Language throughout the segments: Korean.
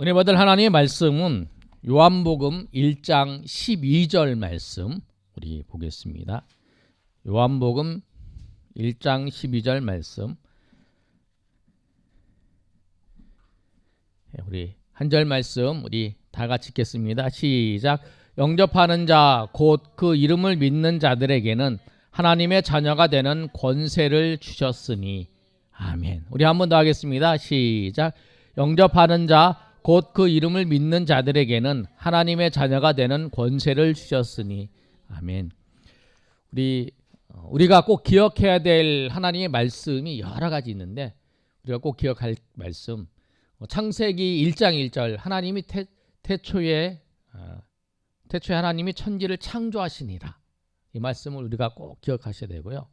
은혜 받을 하나님의 말씀은 요한복음 1장 12절 말씀 우리 보겠습니다. 요한복음 1장 12절 말씀 우리 한 절 말씀 우리 다 같이 읽겠습니다. 시작. 영접하는 자 곧 그 이름을 믿는 자들에게는 하나님의 자녀가 되는 권세를 주셨으니 아멘. 우리 한 번 더 하겠습니다. 시작. 영접하는 자 곧 그 이름을 믿는 자들에게는 하나님의 자녀가 되는 권세를 주셨으니 아멘. 우리가 꼭 기억해야 될 하나님의 말씀이 여러 가지 있는데 우리가 꼭 기억할 말씀 창세기 1장 1절 하나님이 태초에 하나님이 천지를 창조하시니라. 이 말씀을 우리가 꼭 기억하셔야 되고요.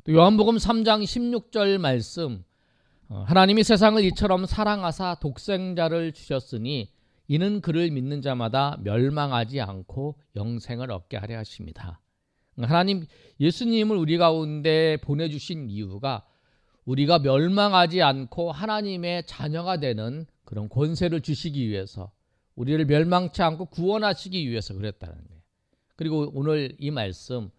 또 요한복음 3장 16절 말씀 하나님이 세상을 이처럼 사랑하사 독생자를 주셨으니 이는 그를 믿는 자마다 멸망하지 않고 영생을 얻게 하려 하십니다. 하나님 예수님을 우리 가운데 보내주신 이유가 우리가 멸망하지 않고 하나님의 자녀가 되는 그런 권세를 주시기 위해서 우리를 멸망치 않고 구원하시기 위해서 그랬다는 거예요. 그리고 오늘 이 말씀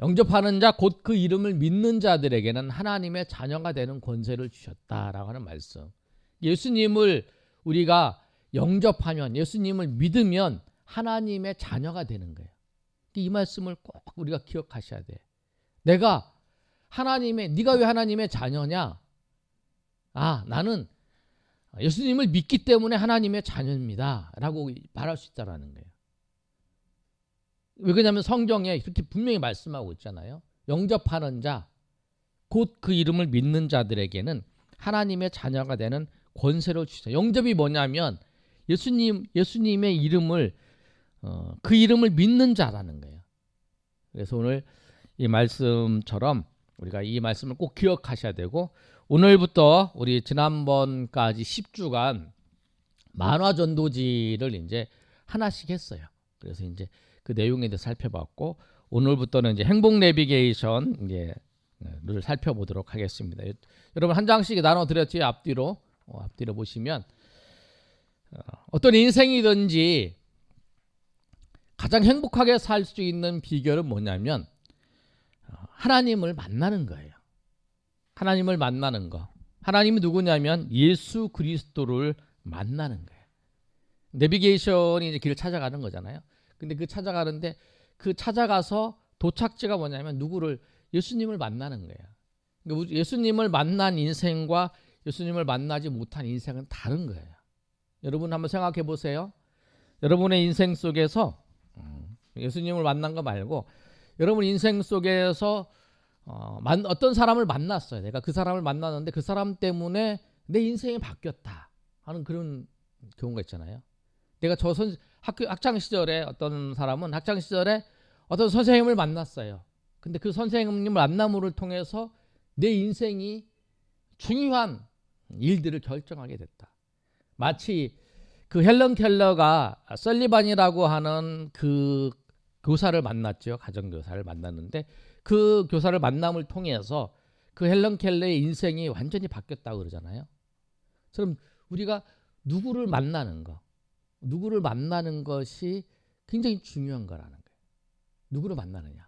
영접하는 자 곧 그 이름을 믿는 자들에게는 하나님의 자녀가 되는 권세를 주셨다라고 하는 말씀. 예수님을 우리가 영접하면 예수님을 믿으면 하나님의 자녀가 되는 거예요. 이 말씀을 꼭 우리가 기억하셔야 돼. 네가 왜 하나님의 자녀냐? 나는 예수님을 믿기 때문에 하나님의 자녀입니다 라고 말할 수 있다는 거예요. 왜 그러냐면 성경에 이렇게 분명히 말씀하고 있잖아요. 영접하는 자 곧 그 이름을 믿는 자들에게는 하나님의 자녀가 되는 권세를 주시다. 영접이 뭐냐면 예수님의 이름을 그 이름을 믿는 자라는 거예요. 그래서 오늘 이 말씀처럼 우리가 이 말씀을 꼭 기억하셔야 되고 오늘부터 우리 지난번까지 10주간 만화 전도지를 이제 하나씩 했어요. 그래서 이제 그 내용에 대해서 살펴봤고 오늘부터는 이제 행복 내비게이션 를 살펴보도록 하겠습니다. 여러분 한 장씩 나눠 드렸지 앞뒤로 보시면 어떤 인생이든지 가장 행복하게 살 수 있는 비결은 뭐냐면 하나님을 만나는 거예요. 하나님을 만나는 거. 하나님이 누구냐면 예수 그리스도를 만나는 거예요. 내비게이션이 이제 길을 찾아가는 거잖아요. 근데 찾아가는데 찾아가서 도착지가 뭐냐면 예수님을 만나는 거예요. 그러니까 예수님을 만난 인생과 예수님을 만나지 못한 인생은 다른 거예요. 여러분 한번 생각해 보세요. 여러분의 인생 속에서 예수님을 만난 거 말고 여러분 인생 속에서 어떤 사람을 만났어요. 내가 그 사람을 만났는데 그 사람 때문에 내 인생이 바뀌었다 하는 그런 경우가 있잖아요. 내가 학창 시절에 어떤 사람은 학창 시절에 어떤 선생님을 만났어요. 근데 그 선생님을 만남을 통해서 내 인생이 중요한 일들을 결정하게 됐다. 마치 그 헬런 켈러가 설리반이라고 하는 그 교사를 만났죠. 가정교사를 만났는데 그 교사를 만남을 통해서 그 헬런 켈러의 인생이 완전히 바뀌었다고 그러잖아요. 그럼 우리가 누구를 만나는 것이 굉장히 중요한 거라는 거예요. 누구를 만나느냐.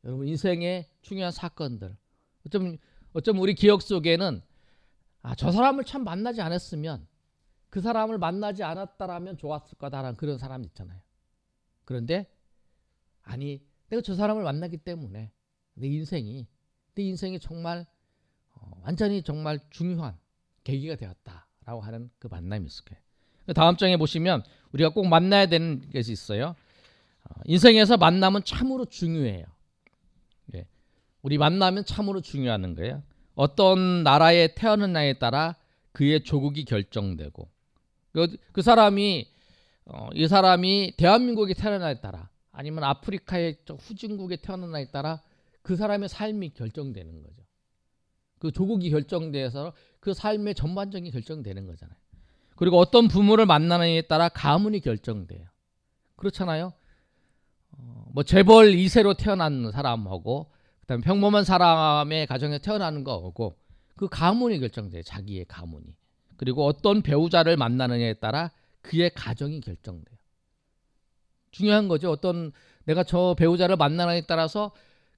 여러분 인생의 중요한 사건들 어쩌면 우리 기억 속에는 저 사람을 참 만나지 않았으면 그 사람을 만나지 않았다라면 좋았을 거다라는 그런 사람 있잖아요. 그런데 내가 저 사람을 만나기 때문에 내 인생이 정말 완전히 정말 중요한 계기가 되었다라고 하는 그 만남이 있을 거예요. 다음 장에 보시면 우리가 꼭 만나야 되는 것이 있어요. 인생에서 만남은 참으로 중요해요. 우리 만나면 참으로 중요한 거예요. 어떤 나라에 태어났냐에 따라 그의 조국이 결정되고 이 사람이 대한민국에 태어나냐에 따라 아니면 아프리카의 후진국에 태어났냐에 따라 그 사람의 삶이 결정되는 거죠. 그 조국이 결정돼서 그 삶의 전반적인 결정되는 거잖아요. 그리고 어떤 부모를 만나느냐에 따라 가문이 결정돼요. 그렇잖아요. 재벌 2세로 태어난 사람하고 그다음에 평범한 사람의 가정에 태어나는 거하고 그 가문이 결정돼요. 자기의 가문이. 그리고 어떤 배우자를 만나느냐에 따라 그의 가정이 결정돼요. 중요한 거죠. 내가 저 배우자를 만나느냐에 따라서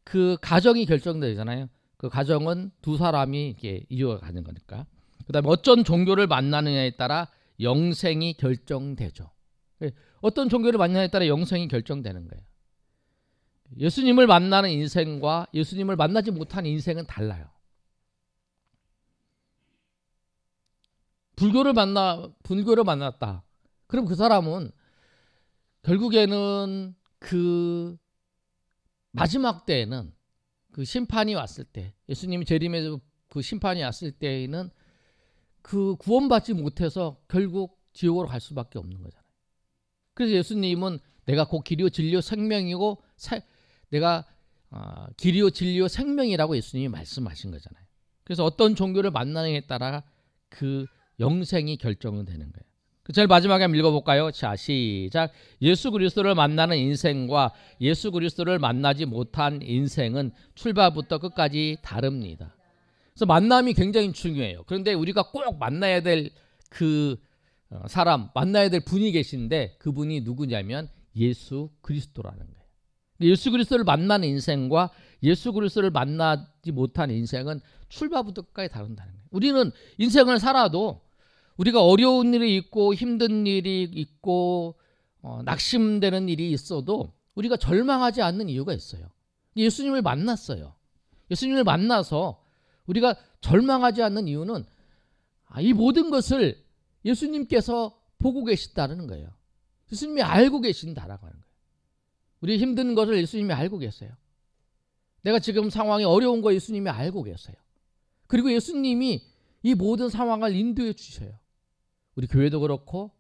그 가정이 결정되잖아요. 그 가정은 두 사람이 이렇게 이어가는 거니까. 그다음에 어떤 종교를 만나느냐에 따라 영생이 결정되죠. 어떤 종교를 만나느냐에 따라 영생이 결정되는 거예요. 예수님을 만나는 인생과 예수님을 만나지 못하는 인생은 달라요. 불교를 만났다. 그럼 그 사람은 결국에는 그 마지막 때에는 그 심판이 왔을 때, 예수님이 재림에서 그 심판이 왔을 때에는 그 구원받지 못해서 결국 지옥으로 갈 수밖에 없는 거잖아요. 그래서 예수님은 내가 곧 길이요 진리요 생명이고 내가 길이요 진리요 생명이라고 예수님이 말씀하신 거잖아요. 그래서 어떤 종교를 만나느냐에 따라 그 영생이 결정은 되는 거예요. 제일 마지막에 한번 읽어볼까요? 자, 시작. 예수 그리스도를 만나는 인생과 예수 그리스도를 만나지 못한 인생은 출발부터 끝까지 다릅니다. 그래서 만남이 굉장히 중요해요. 그런데 우리가 꼭 만나야 될 그 사람, 만나야 될 분이 계신데 그분이 누구냐면 예수 그리스도라는 거예요. 예수 그리스도를 만나는 인생과 예수 그리스도를 만나지 못한 인생은 출발부터 끝까지 다른다는 거예요. 우리는 인생을 살아도 우리가 어려운 일이 있고 힘든 일이 있고 낙심되는 일이 있어도 우리가 절망하지 않는 이유가 있어요. 예수님을 만났어요. 예수님을 만나서 우리가 절망하지 않는 이유는 이 모든 것을 예수님께서 보고 계신다는 거예요. 예수님이 알고 계신다라고 하는 거예요. 우리 힘든 것을 예수님이 알고 계세요. 내가 지금 상황이 어려운 거 예수님이 알고 계세요. 그리고 예수님이 이 모든 상황을 인도해 주셔요. 우리 교회도 그렇고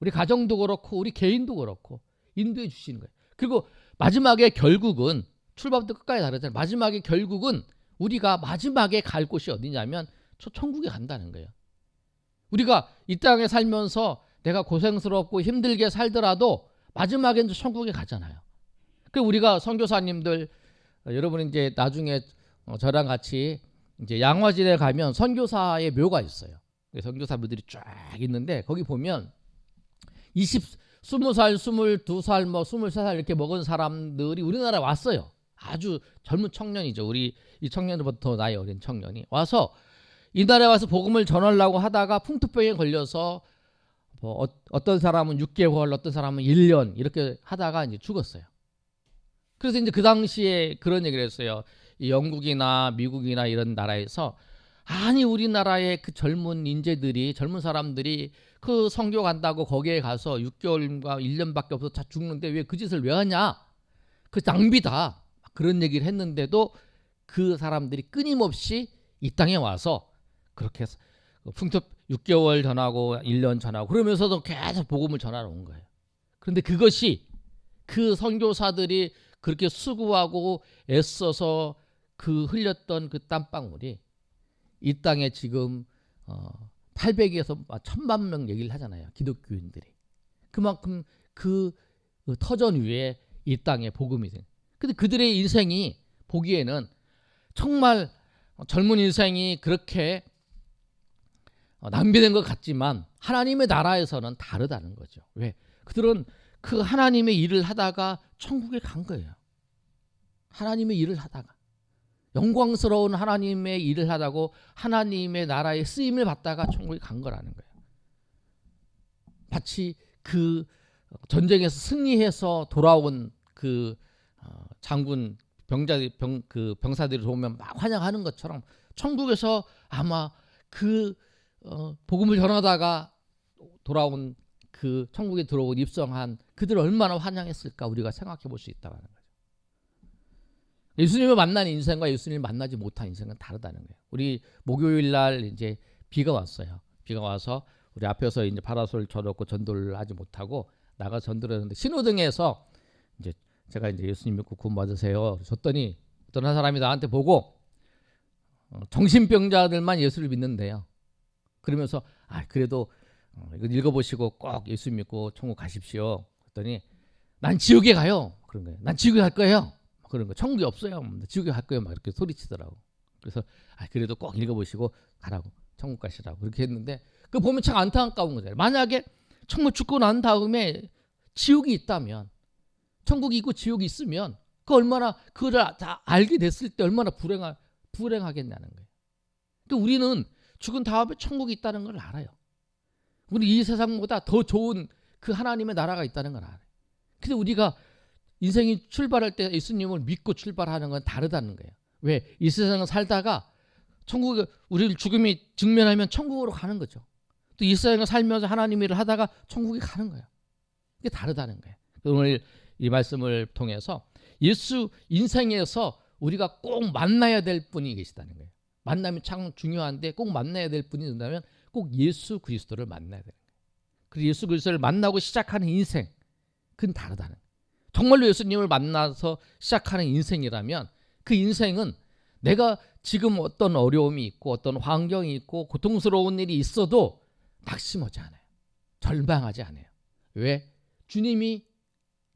우리 가정도 그렇고 우리 개인도 그렇고 인도해 주시는 거예요. 그리고 마지막에 결국은 출발부터 끝까지 다르잖아요. 마지막에 결국은 우리가 마지막에 갈 곳이 어디냐면 저 천국에 간다는 거예요. 우리가 이 땅에 살면서 내가 고생스럽고 힘들게 살더라도 마지막엔 천국에 가잖아요. 그리고 우리가 선교사님들 여러분 이제 나중에 저랑 같이 이제 양화진에 가면 선교사의 묘가 있어요. 선교사분들이 쫙 있는데 거기 보면 20살, 22살, 뭐 23살 이렇게 먹은 사람들이 우리나라에 왔어요. 아주 젊은 청년이죠. 우리 이 청년들보다 더 나이 어린 청년이 와서 이 나라에 와서 복음을 전하려고 하다가 풍토병에 걸려서 뭐 어떤 사람은 6개월, 어떤 사람은 1년 이렇게 하다가 이제 죽었어요. 그래서 이제 그 당시에 그런 얘기를 했어요. 이 영국이나 미국이나 이런 나라에서 아니 우리나라의 그 젊은 인재들이 젊은 사람들이 그 선교 간다고 거기에 가서 6개월인가 1년밖에 없어서 다 죽는데 왜 그 짓을 왜 하냐? 그 낭비다. 그런 얘기를 했는데도 그 사람들이 끊임없이 이 땅에 와서 그렇게 해서 풍토 6개월 전하고 1년 전하고 그러면서도 계속 복음을 전하러 온 거예요. 그런데 그것이 그 선교사들이 그렇게 수고하고 애써서 그 흘렸던 그 땀방울이 이 땅에 지금 800에서 1000만 명 얘기를 하잖아요. 기독교인들이. 그만큼 그 터전 위에 이 땅에 복음이 된. 근데 그들의 인생이 보기에는 정말 젊은 인생이 그렇게 낭비된 것 같지만 하나님의 나라에서는 다르다는 거죠. 왜? 그들은 그 하나님의 일을 하다가 천국에 간 거예요. 하나님의 일을 하다가 영광스러운 하나님의 일을 하다고 하나님의 나라의 쓰임을 받다가 천국에 간 거라는 거예요. 마치 그 전쟁에서 승리해서 돌아온 그 장군 그 병사들이 오면 막 환영하는 것처럼 천국에서 아마 그 복음을 전하다가 돌아온 그 천국에 들어온 입성한 그들 얼마나 환영했을까 우리가 생각해 볼 수 있다는 거죠. 예수님을 만난 인생과 예수님을 만나지 못한 인생은 다르다는 거예요. 우리 목요일 날 이제 비가 왔어요. 비가 와서 우리 앞에서 이제 파라솔 쳐놓고 전도를 하지 못하고 나가 전도를 했는데 신호등에서 이제 제가 이제 예수님 믿고 구원 받으세요. 줬더니 어떤 한 사람이 나한테 보고 정신병자들만 예수를 믿는데요. 그러면서 그래도 이거 읽어보시고 꼭 예수 믿고 천국 가십시오. 그랬더니 난 지옥에 가요. 그런 거예요. 난 지옥에 갈 거예요. 그런 거. 천국이 없어요. 지옥에 갈 거예요. 막 이렇게 소리치더라고. 그래서 그래도 꼭 읽어보시고 가라고. 천국 가시라고. 그렇게 했는데 그 보면 참 안타까운 거잖아요. 만약에 정말 죽고 난 다음에 지옥이 있다면, 천국이 있고 지옥이 있으면 그 얼마나 그걸 다 알게 됐을 때 얼마나 불행하겠냐는 거예요. 그러니까 우리는 죽은 다음에 천국이 있다는 걸 알아요. 우리 이 세상보다 더 좋은 그 하나님의 나라가 있다는 걸 알아요. 근데 우리가 인생이 출발할 때 예수님을 믿고 출발하는 건 다르다는 거예요. 왜? 이 세상을 살다가 천국에 우리를 죽음이 직면하면 천국으로 가는 거죠. 또 이 세상을 살면서 하나님 일을 하다가 천국에 가는 거예요. 이게 다르다는 거예요. 오늘 이 말씀을 통해서 예수 인생에서 우리가 꼭 만나야 될 분이 계시다는 거예요. 만남이 참 중요한데 꼭 만나야 될 분이 된다면 꼭 예수 그리스도를 만나야 되는 거예요. 그리고 예수 그리스도를 만나고 시작하는 인생, 그건 다르다는 거예요. 정말로 예수님을 만나서 시작하는 인생이라면 그 인생은 내가 지금 어떤 어려움이 있고 어떤 환경이 있고 고통스러운 일이 있어도 낙심하지 않아요. 절망하지 않아요. 왜? 주님이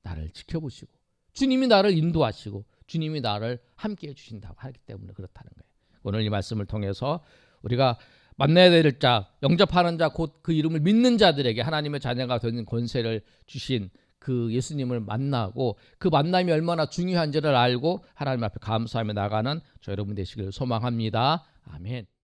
나를 지켜보시고 주님이 나를 인도하시고 주님이 나를 함께해 주신다고 하기 때문에 그렇다는 거예요. 오늘 이 말씀을 통해서 우리가 만나야 될 자, 영접하는 자, 곧 그 이름을 믿는 자들에게 하나님의 자녀가 되는 권세를 주신 그 예수님을 만나고 그 만남이 얼마나 중요한지를 알고 하나님 앞에 감사하며 나가는 저 여러분 되시길 소망합니다. 아멘.